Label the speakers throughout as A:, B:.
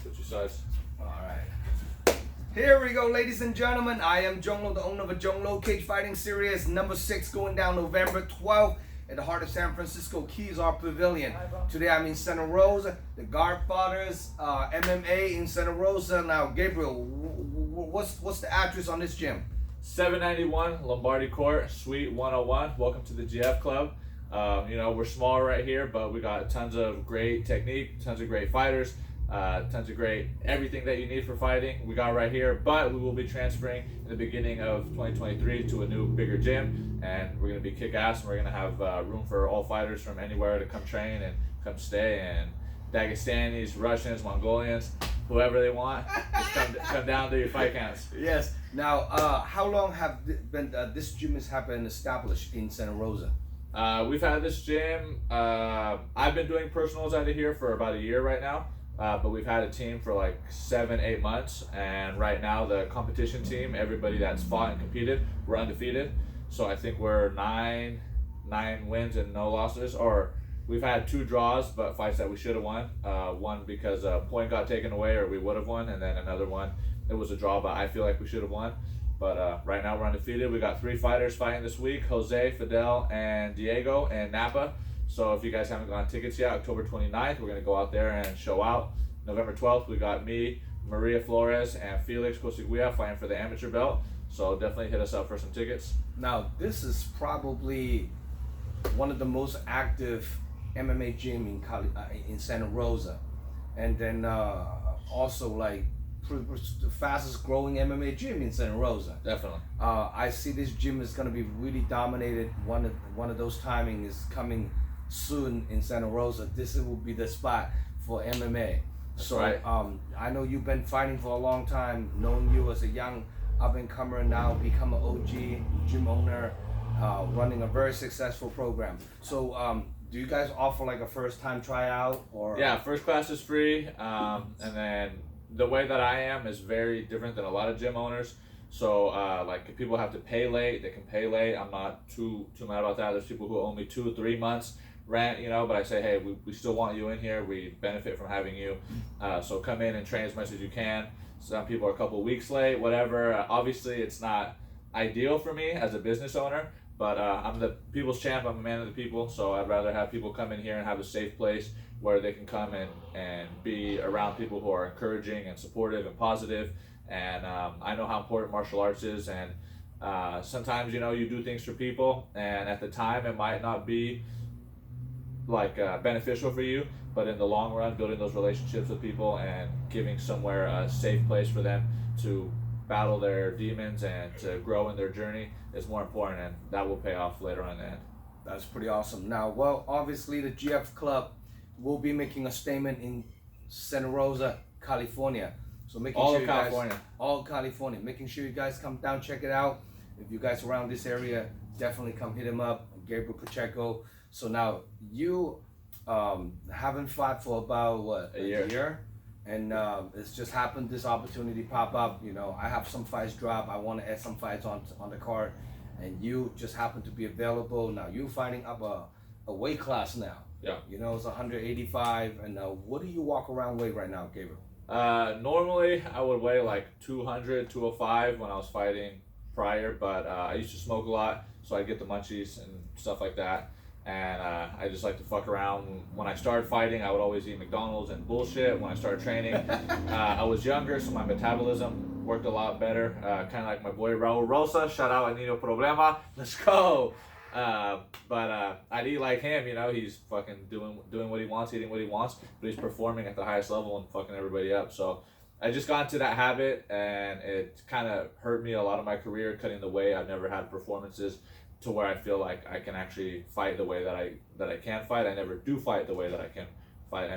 A: Switch your sides.
B: Alright. Here we go, ladies and gentlemen. I am Zhong, the owner of a Zhong Cage Fighting Series number 6, going down November 12th at the heart of San Francisco Keys, our pavilion. Today I'm in Santa Rosa, the Godfathers MMA in Santa Rosa. Now, Gabriel, what's the address on this gym?
A: 791 Lombardi Court, Suite 101. Welcome to the GF Club. We're small right here, but we got tons of great technique, tons of great fighters, tons of great everything that you need for fighting. We got right here, but we will be transferring in the beginning of 2023 to a new, bigger gym, and we're going to be kick-ass, and we're going to have room for all fighters from anywhere to come train and come stay, and Dagestanis, Russians, Mongolians, whoever they want, just come down to your fight camps.
B: Yes. Now, how long have this gym has been established in Santa Rosa?
A: We've had this gym. I've been doing personals out of here for about a year right now, but we've had a team for like 7-8 months, and right now the competition team, everybody that's fought and competed, we're undefeated. So I think we're nine wins and no losses, or we've had 2 draws, but fights that we should have won. One because a point got taken away, or we would have won, and then another one, it was a draw, but I feel like we should have won. But right now we're undefeated. We got 3 fighters fighting this week: Jose, Fidel, and Diego, and Napa. So if you guys haven't gotten tickets yet, October 29th, we're gonna go out there and show out. November 12th, we got me, Maria Flores, and Felix Cosiguia fighting for the amateur belt. So definitely hit us up for some tickets.
B: Now, this is probably one of the most active MMA gym in Santa Rosa, and then also like the fastest growing MMA gym in Santa Rosa.
A: Definitely.
B: I see this gym is going to be really dominated. One of those timing is coming soon in Santa Rosa. This will be the spot for MMA.
A: That's
B: so
A: right.
B: I know you've been fighting for a long time, knowing you as a young up and comer, now become an OG gym owner, running a very successful program. So do you guys offer like a first time tryout, or?
A: Yeah, first class is free, and then the way that I am is very different than a lot of gym owners. So like if people have to pay late, they can pay late. I'm not too mad about that. There's people who owe me 2 or 3 months rent, but I say, hey, we still want you in here. We benefit from having you. So come in and train as much as you can. Some people are a couple weeks late, whatever. Obviously it's not ideal for me as a business owner, but I'm the people's champ. I'm a man of the people. So I'd rather have people come in here and have a safe place where they can come and be around people who are encouraging and supportive and positive. And I know how important martial arts is, and sometimes you do things for people, and at the time it might not be like beneficial for you, but in the long run, building those relationships with people and giving somewhere a safe place for them to battle their demons and to grow in their journey is more important, and that will pay off later on in the end.
B: That's pretty awesome. Now, well, obviously the GF Club will be making a statement in Santa Rosa, California. So making
A: all
B: sure
A: of
B: you
A: California.
B: Guys, all California. Making sure you guys come down, check it out. If you guys around this area, definitely come hit him up, Gabriel Pacheco. So now you haven't fought for about what,
A: a year?
B: And it's just happened, this opportunity pop up. I have some fights drop. I want to add some fights on the card, and you just happen to be available. Now you're fighting up a weight class now.
A: Yeah.
B: It's 185. And what do you walk around weigh right now, Gabriel?
A: Normally I would weigh like 200, 205 when I was fighting prior, but I used to smoke a lot, so I get the munchies and stuff like that. And I just like to fuck around. When I started fighting, I would always eat McDonald's and bullshit. When I started training, I was younger, so my metabolism worked a lot better. Kind of like my boy Raul Rosa. Shout out Anino Problema. Let's go. But I'd eat like him. He's fucking doing what he wants, eating what he wants, but he's performing at the highest level and fucking everybody up. So I just got into that habit, and it kind of hurt me a lot of my career, cutting the weight. I've never had performances to where I feel like I can actually fight the way that I can fight. I never do fight the way that I can fight.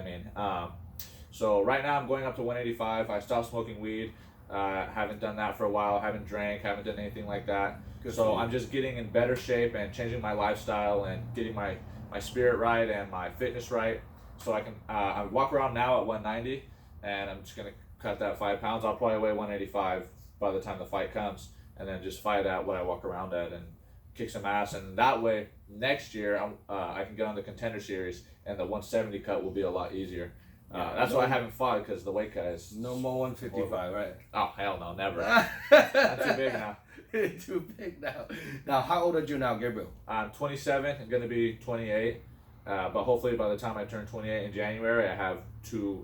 A: So right now I'm going up to 185. I stopped smoking weed. Haven't done that for a while. Haven't drank. Haven't done anything like that. So I'm just getting in better shape and changing my lifestyle and getting my spirit right and my fitness right. So I can I walk around now at 190, and I'm just gonna cut that 5 pounds. I'll probably weigh 185 by the time the fight comes, and then just fight at what I walk around at and kick some ass. And that way next year I can get on the Contender Series, and the 170 cut will be a lot easier. That's why I haven't fought, because the weight cut is
B: no more 155, right?
A: Oh hell no, never. I'm too big now.
B: Too big now. Now, how old are you now, Gabriel?
A: I'm 27. I'm gonna be 28. But hopefully by the time I turn 28 in January, I have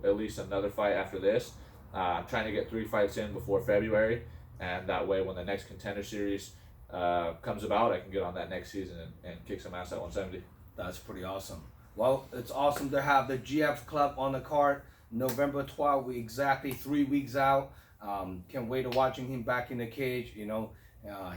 A: at least another fight after this. I'm trying to get 3 fights in before February, and that way when the next Contender Series comes about, I can get on that next season and kick some ass at 170.
B: That's pretty awesome. Well, it's awesome to have the GF Club on the card. November 12th, we exactly 3 weeks out. Can't wait to watching him back in the cage. You know,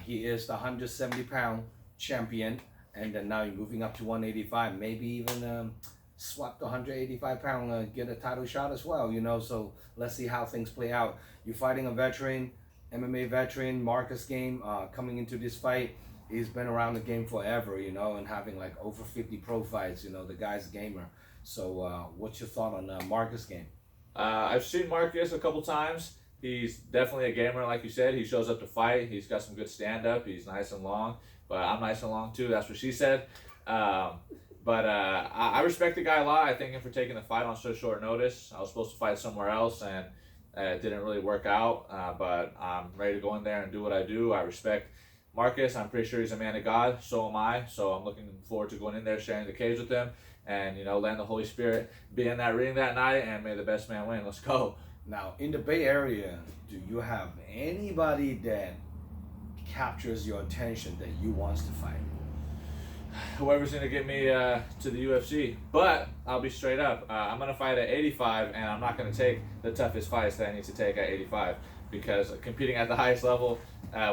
B: he is the 170-pound champion, and then now you're moving up to 185. Maybe even swap the 185-pound, get a title shot as well. You know, so let's see how things play out. You're fighting a veteran, MMA veteran, Marcus Game, coming into this fight. He's been around the game forever, you know, and having like over 50 pro fights. You know, the guy's a gamer. So what's your thought on Marcus Game?
A: I've seen Marcus a couple times. He's definitely a gamer, like you said. He shows up to fight. He's got some good stand-up. He's nice and long, but I'm nice and long too. That's what she said. I respect the guy a lot. I thank him for taking the fight on so short notice. I was supposed to fight somewhere else, and it didn't really work out. But I'm ready to go in there and do what I do. I respect Marcus. I'm pretty sure he's a man of God. So am I. So I'm looking forward to going in there, sharing the cage with him, and letting the Holy Spirit be in that ring that night, and may the best man win. Let's go.
B: Now, in the Bay Area, do you have anybody that captures your attention that you wants to fight?
A: Whoever's going to get me to the UFC. But I'll be straight up. I'm going to fight at 85, and I'm not going to take the toughest fights that I need to take at 85, because competing at the highest level,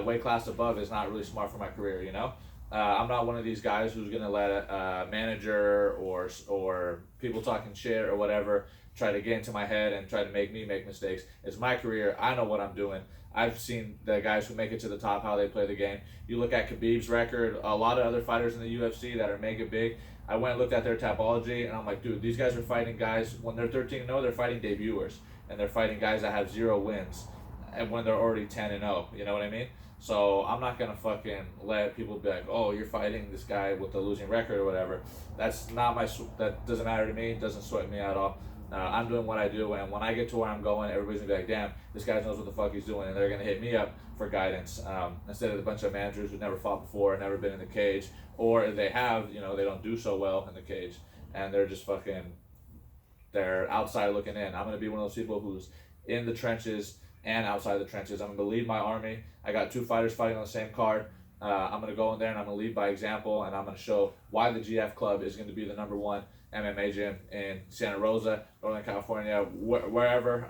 A: weight class above, is not really smart for my career, you know? I'm not one of these guys who's going to let a manager or people talking shit or whatever try to get into my head and try to make me make mistakes. It's my career. I know what I'm doing. I've seen the guys who make it to the top, how they play the game. You look at Khabib's record, a lot of other fighters in the UFC that are mega big. I went and looked at their Tapology, and I'm like, dude, these guys are fighting guys, when they're 13-0, they're fighting debuters. And they're fighting guys that have 0 wins, and when they're already 10-0. You know what I mean? So I'm not going to fucking let people be like, oh, you're fighting this guy with a losing record or whatever. That's not that doesn't matter to me. It doesn't sweat me at all. I'm doing what I do, and when I get to where I'm going, everybody's gonna be like, damn, this guy knows what the fuck he's doing, and they're gonna hit me up for guidance, instead of a bunch of managers who've never fought before, never been in the cage, or if they have, they don't do so well in the cage, and they're just they're outside looking in. I'm gonna be one of those people who's in the trenches and outside the trenches. I'm gonna lead my army. I got 2 fighters fighting on the same card. I'm gonna go in there and I'm gonna lead by example, and I'm gonna show why the GF Club is gonna be the #1 MMA gym in Santa Rosa, Northern California, wherever.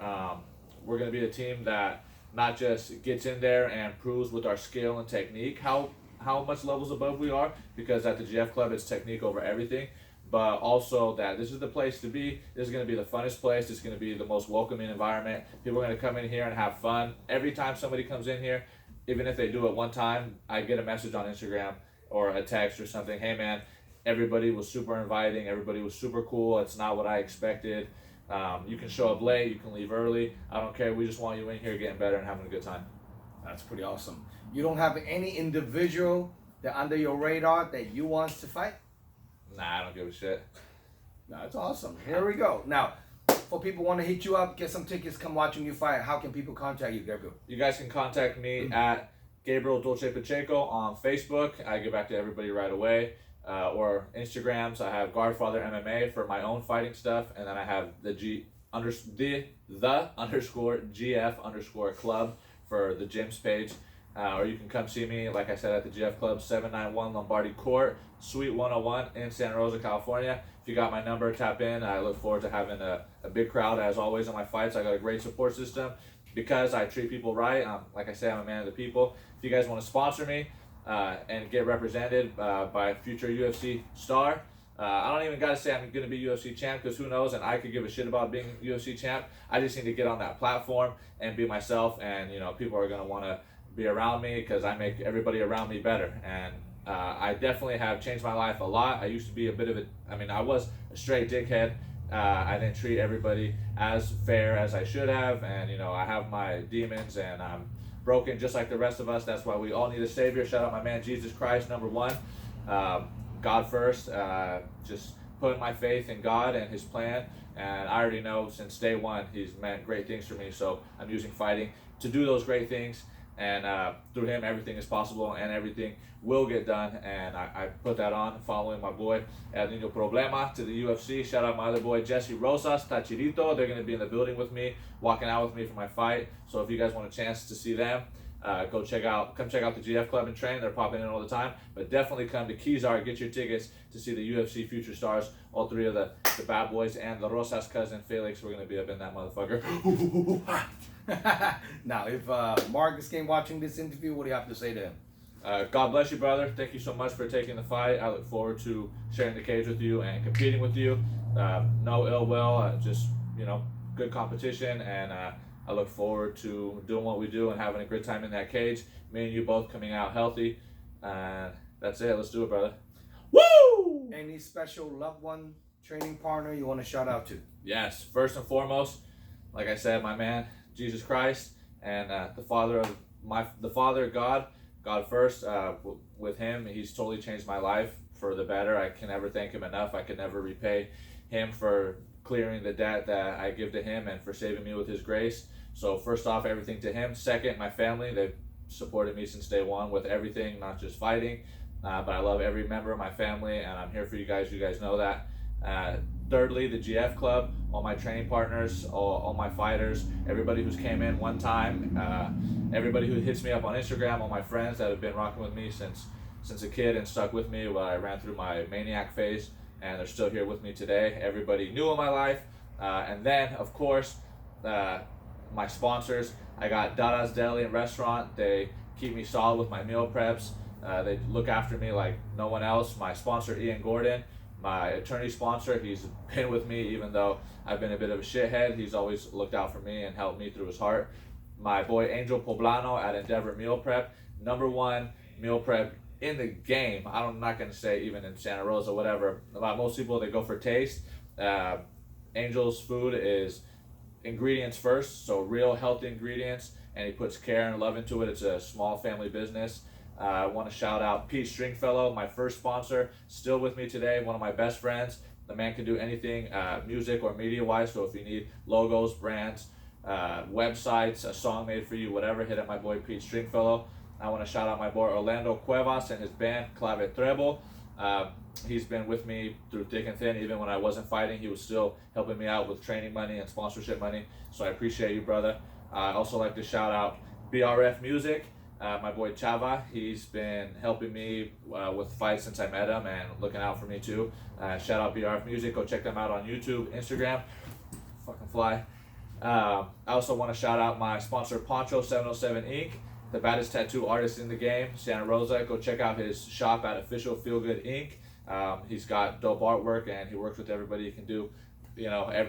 A: We're going to be a team that not just gets in there and proves with our skill and technique how much levels above we are, because at the GF Club it's technique over everything, but also that this is the place to be. This is going to be the funnest place. It's going to be the most welcoming environment. People are going to come in here and have fun. Every time somebody comes in here, even if they do it one time, I get a message on Instagram or a text or something, hey man, everybody was super inviting. Everybody was super cool. It's not what I expected. You can show up late. You can leave early. I don't care. We just want you in here getting better and having a good time.
B: That's pretty awesome. You don't have any individual that under your radar that you want to fight?
A: Nah, I don't give a shit.
B: That's awesome. Here we go. Now, for people who want to hit you up, get some tickets, come watching you fight, how can people contact you, Gabriel?
A: You guys can contact me at Gabriel Pacheco on Facebook. I get back to everybody right away. Or Instagrams. I have Godfather MMA for my own fighting stuff, and then I have the _GF_ club for the gyms page. Or you can come see me, like I said, at the GF Club, 791 Lombardi Court, Suite 101 in Santa Rosa, California. If you got my number, tap in. I look forward to having a big crowd, as always, on my fights. I got a great support system because I treat people right. Like I say, I'm a man of the people. If you guys want to sponsor me, and get represented by a future UFC star. I don't even got to say I'm going to be UFC champ, because who knows, and I could give a shit about being UFC champ. I just need to get on that platform and be myself, and people are going to want to be around me because I make everybody around me better. And I definitely have changed my life a lot. I used to be I was a straight dickhead. I didn't treat everybody as fair as I should have, and I have my demons, and I'm broken just like the rest of us. That's why we all need a savior. Shout out my man Jesus Christ, #1. God first. Just putting my faith in God and his plan, and I already know since day one he's meant great things for me. So I'm using fighting to do those great things, and through him everything is possible and everything will get done. And I put that on following my boy El Nino Problema to the UFC. Shout out my other boy Jesse Rosas, Tachirito. They're going to be in the building with me, walking out with me for my fight. So if you guys want a chance to see them, come check out the GF Club and train. They're popping in all the time, but definitely come to Kizar, get your tickets to see the UFC future stars. All three of the bad boys and the Rosas cousin Felix. We're gonna be up in that motherfucker.
B: Now, if Marcus came watching this interview, what do you have to say to him?
A: God bless you, brother. Thank you so much for taking the fight. I look forward to sharing the cage with you and competing with you. No ill will, just good competition, and I look forward to doing what we do and having a good time in that cage. Me and you both coming out healthy, and that's it. Let's do it, brother. Woo!
B: Any special loved one, training partner you want to shout out to?
A: Yes, first and foremost, like I said, my man Jesus Christ, and the Father God first. With him, he's totally changed my life for the better. I can never thank him enough. I can never repay him for clearing the debt that I give to him and for saving me with his grace. So first off, everything to him. Second, my family. They've supported me since day one with everything, not just fighting, but I love every member of my family, and I'm here for you guys. You guys know that. Thirdly, the GF Club, all my training partners, all my fighters, everybody who's came in one time, everybody who hits me up on Instagram, all my friends that have been rocking with me since a kid and stuck with me while I ran through my maniac phase, and they're still here with me today. Everybody new in my life, and then of course my sponsors. I got Dada's Deli and Restaurant. They keep me solid with my meal preps. They look after me like no one else. My sponsor Ian Gordon, my attorney sponsor, he's been with me even though I've been a bit of a shithead. He's always looked out for me and helped me through his heart. My boy Angel Poblano at Endeavor Meal Prep, #1 meal prep in the game. I'm not going to say even in Santa Rosa, whatever. Most people, they go for taste. Angel's food is ingredients first, so real healthy ingredients, and he puts care and love into it. It's a small family business. I want to shout out Pete Stringfellow, my first sponsor, still with me today, one of my best friends. The man can do anything music or media wise, so if you need logos, brands, websites, a song made for you, whatever, hit up my boy Pete Stringfellow. I want to shout out my boy Orlando Cuevas and his band Clave Treble. He's been with me through thick and thin. Even when I wasn't fighting, he was still helping me out with training money and sponsorship money, so I appreciate you, brother. I also like to shout out BRF Music. My boy Chava, he's been helping me with fights since I met him and looking out for me too. Shout out BRF Music. Go check them out on YouTube, Instagram. Fucking fly. I also want to shout out my sponsor Poncho 707 Inc., the baddest tattoo artist in the game, Santa Rosa. Go check out his shop at Official Feel Good Inc. He's got dope artwork and he works with everybody. He can do,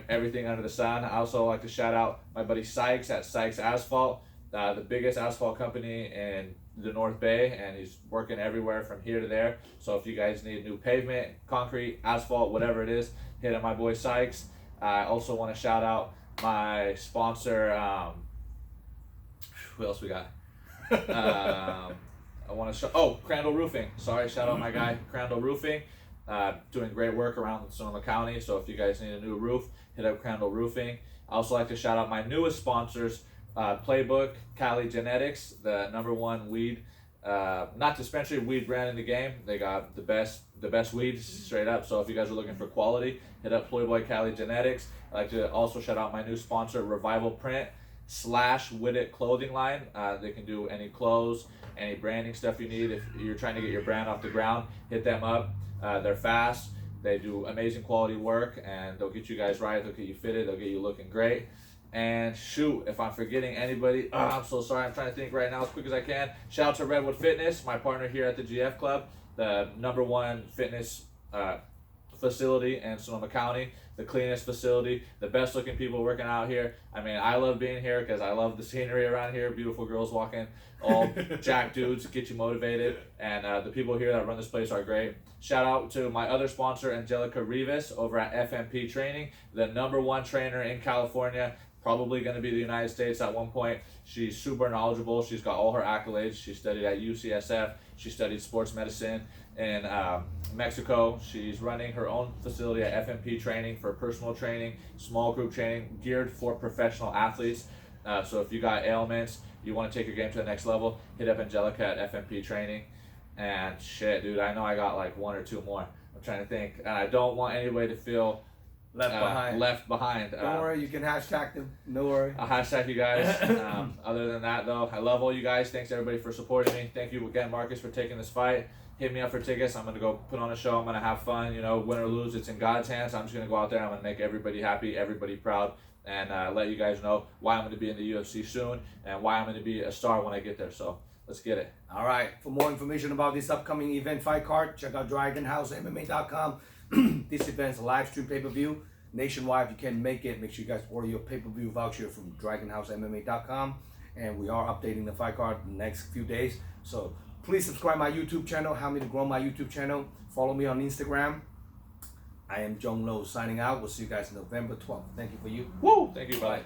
A: everything under the sun. I also like to shout out my buddy Sykes at Sykes Asphalt. The biggest asphalt company in the North Bay, and he's working everywhere from here to there. So if you guys need new pavement, concrete, asphalt, whatever it is, hit up my boy Sykes. I also want to shout out my sponsor. Who else we got? I want to Crandall Roofing. Sorry, shout out my guy Crandall Roofing. Doing great work around Sonoma County. So if you guys need a new roof, hit up Crandall Roofing. I also like to shout out my newest sponsors. Playbook, Cali Genetics, the #1 weed, not dispensary weed brand in the game. They got the best weed straight up. So if you guys are looking for quality, hit up Playboy Cali Genetics. I like to also shout out my new sponsor, Revival Print / With It clothing line. They can do any clothes, any branding stuff you need. If you're trying to get your brand off the ground, hit them up. They're fast. They do amazing quality work, and they'll get you guys right. They'll get you fitted. They'll get you looking great. And shoot, if I'm forgetting anybody, I'm so sorry. I'm trying to think right now as quick as I can. Shout out to Redwood Fitness, my partner here at the GF Club, the #1 fitness facility in Sonoma County, the cleanest facility, the best looking people working out here. I mean, I love being here because I love the scenery around here. Beautiful girls walking, all jack dudes, get you motivated. And the people here that run this place are great. Shout out to my other sponsor, Angelica Rivas, over at FMP Training, the #1 trainer in California. probably going to be the United States at one point. She's super knowledgeable. She's got all her accolades. She studied at UCSF. She studied sports medicine in Mexico. She's running her own facility at FMP Training for personal training, small group training, geared for professional athletes. So if you got ailments, you want to take your game to the next level, hit up Angelica at FMP Training. And shit, dude, I know I got like one or two more. I'm trying to think. And I don't want anybody to feel left behind.
B: Don't worry, you can hashtag them. No worry.
A: I'll hashtag you guys. Other than that, though, I love all you guys. Thanks everybody for supporting me. Thank you again, Marcus, for taking this fight. Hit me up for tickets. I'm gonna go put on a show. I'm gonna have fun. You know, win or lose, it's in God's hands. I'm just gonna go out there. I'm gonna make everybody happy, everybody proud, and let you guys know why I'm gonna be in the UFC soon and why I'm gonna be a star when I get there. So let's get it.
B: All right. For more information about this upcoming event fight card, check out DragonHouseMMA.com. This event's a live stream pay-per-view nationwide. If you can make it, make sure you guys order your pay-per-view voucher from DragonHouseMMA.com. And we are updating the fight card in the next few days. So please subscribe my YouTube channel. Help me to grow my YouTube channel. Follow me on Instagram. I am Zhong Lo signing out. We'll see you guys November 12th. Thank you for you.
A: Woo! Thank you. Bye.